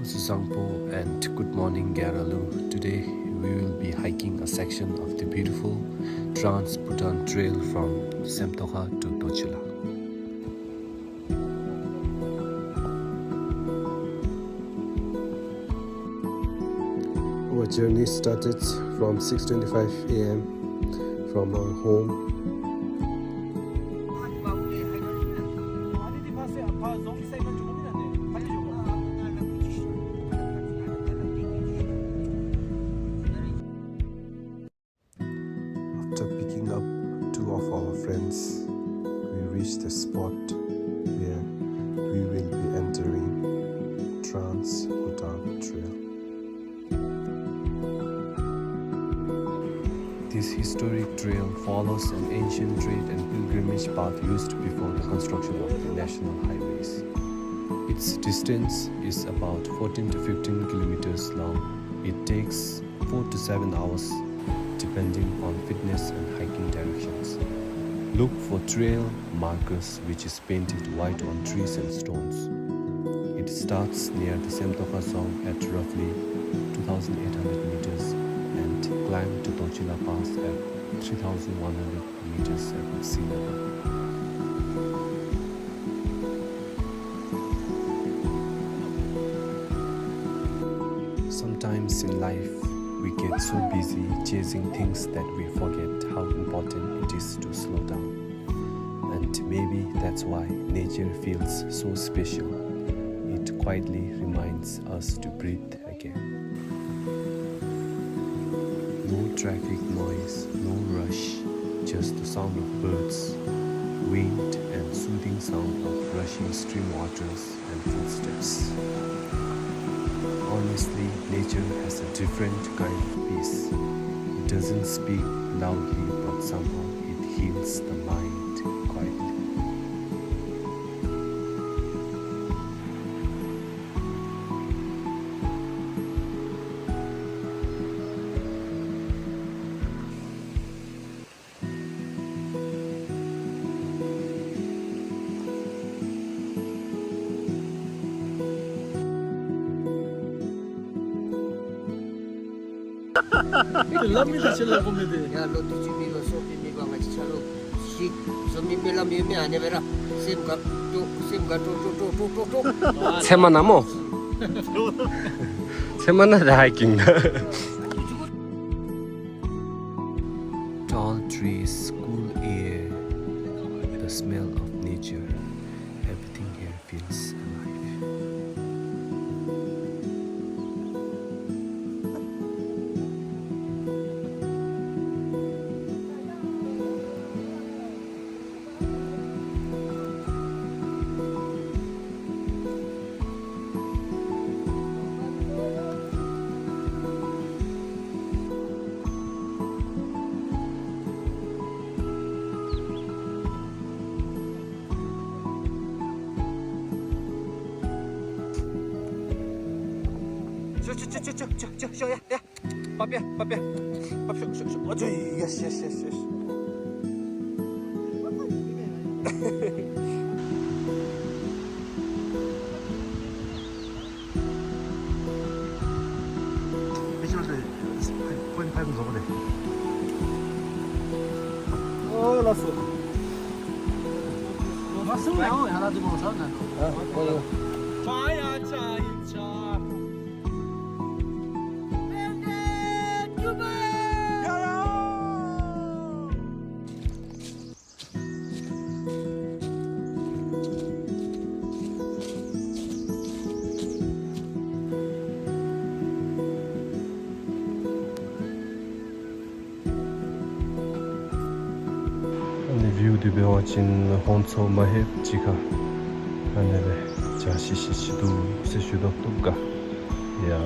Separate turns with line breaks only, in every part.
Kusuzangpo and good morning Garalu. Today we will be hiking a section of the beautiful Trans-Bhutan Trail from Simtokha to Dochula. Our journey started from 6:25 a.m. from our home. After picking up two of our friends, we reached the spot where we will be entering Trans-Bhutan Trail. This historic trail follows an ancient trade and pilgrimage path used before the construction of the national highways. Its distance is about 14 to 15 kilometers long. It takes 4 to 7 hours depending on fitness and hiking directions. Look for trail markers which is painted white on trees and stones. It starts near the simtokha song at roughly 2,800 meters and climb to Dochula Pass at 3,100 meters above sea level. Sometimes in life, we get so busy chasing things that we forget how important it is to slow down. And maybe that's why nature feels so special. It quietly reminds us to breathe again. No traffic noise, no rush, just the sound of birds, wind and soothing sound of rushing stream waters and footsteps. Honestly, nature has a different kind of peace. It doesn't speak loudly, but somehow it heals the mind quietly.
Lamida sila komedi.
Ya lo tu cumi lo so pimi bang aci salo si so mimi lam mimi ane vera sim ka to.
세마나 뭐? 세마나다 hiking. Tall trees, cool air, the smell of nature. Everything here feels alive.
저, 야, 밥이야. 어저, yes. 포인트 넘어네. 났어. 맞습니다. 하나 두고 사나. 자야 자.
View de beochin honso mahep chika anele jashi shishidu seshudo tuga ya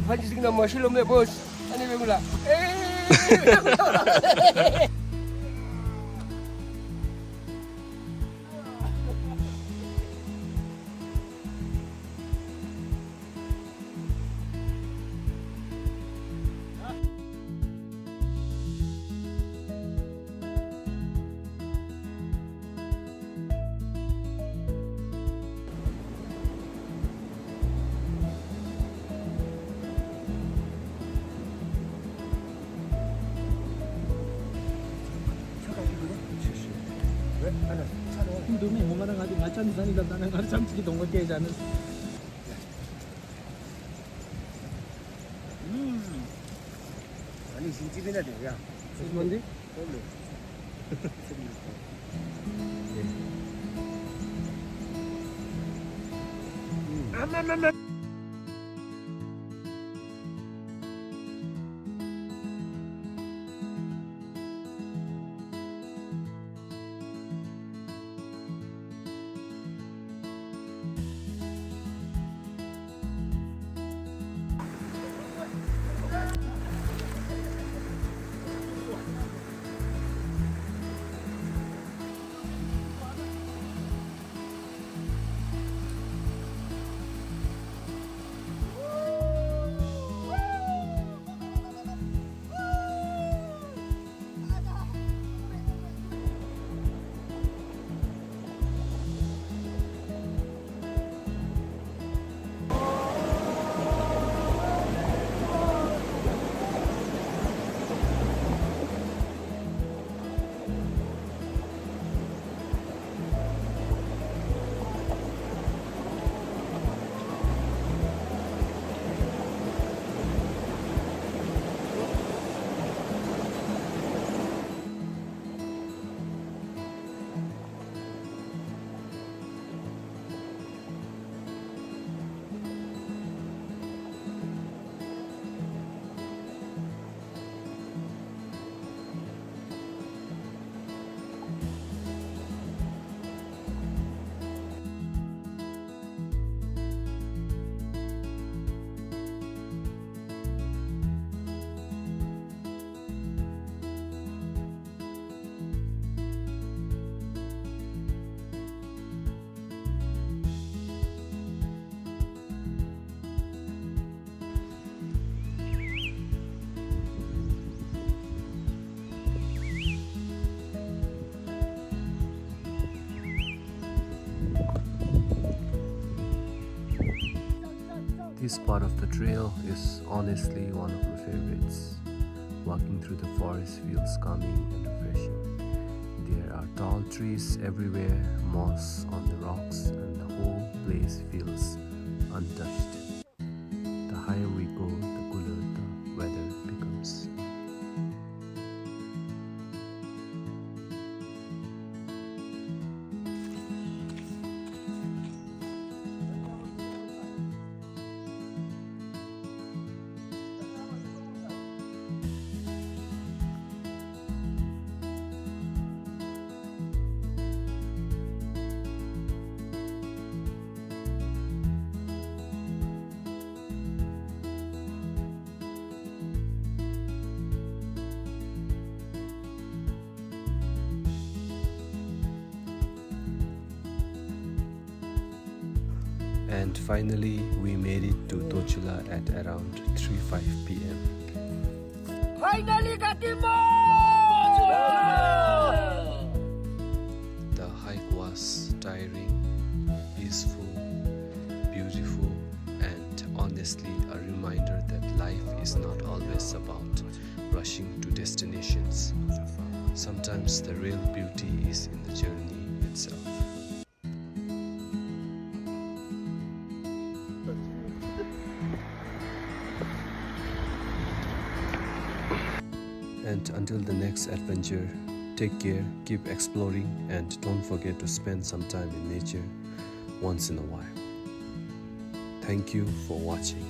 Panjang nama Shalom ya bos. Ani begula.
힘들면 뭐마다 가지고 마찬가지 다니다 나는 가서 잠시기 동거 깨자는.
Ani sinci bina deh ya.
뭔데?
This part of the trail is honestly one of my favorites. Walking through the forest feels calming and refreshing. There are tall trees everywhere, moss on the rocks, and the whole place feels untouched. The higher we go, the cooler the weather becomes. And finally, we made it to Dochula at around 3:05 p.m.
Finally got him.
The hike was tiring, peaceful, beautiful, and honestly a reminder that life is not always about rushing to destinations. Sometimes the real beauty is in the journey itself. And until the next adventure, take care, keep exploring, and don't forget to spend some time in nature once in a while. Thank you for watching.